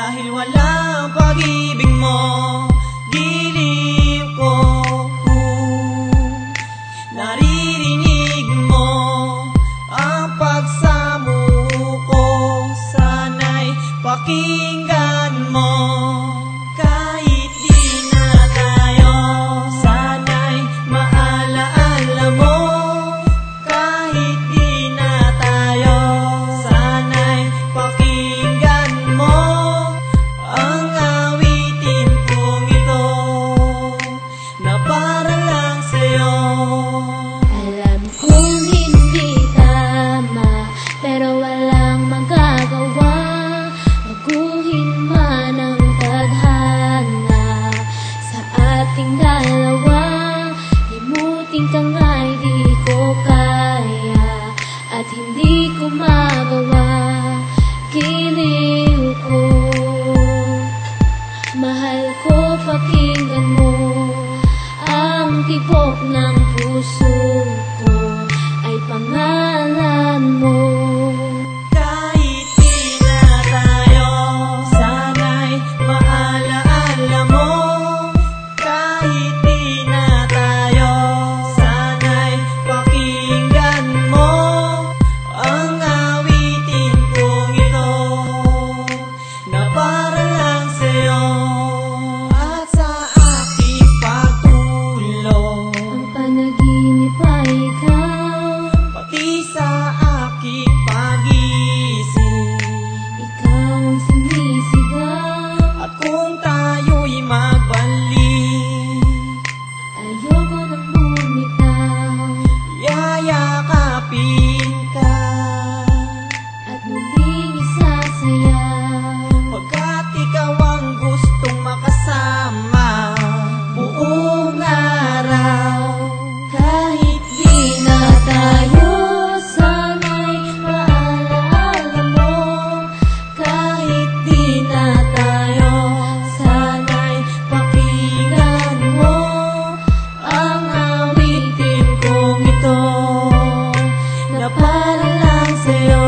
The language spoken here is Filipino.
Dahil walang pag-ibig mo, giliw ko. Naririnig mo ang pagsamuko, sana'y pakinggan mo. Kahit di na tayo, sana'y maalaala mo. Kahit di na tayo, sana'y pakinggan mo ang awitin kong ito na para lang sa'yo. Alam kong hindi tama, pero walang magagawa. Baguhin man ang tadhana sa ating dalawa. Limutin ka nga'y di ko kaya at hindi ko magawa. Giliw ko, mahal ko, pakinggan mo ang tibok ng puso ko ay pangalan mo. Kahit di na tayo, sana'y maalaala mo. Kahit di na tayo, sana'y pakinggan mo ang awitin kong ito na para lang sa'yo. At sa aking pagtulog, Ang panaginip ay ikaw, pati sa aking pagising, ikaw ang sinisigaw. at kung tayo'y magbalik, Ayoko nang bumitaw yayakapin ka at muling isasayaw. pagkat ikaw ang gustong makasama buong araw. Kahit di na tayo, sana'y maalaala mo. Kahit di na tayo, sana'y pakinggan mo ang awitin kong ito na para lang sa'yo.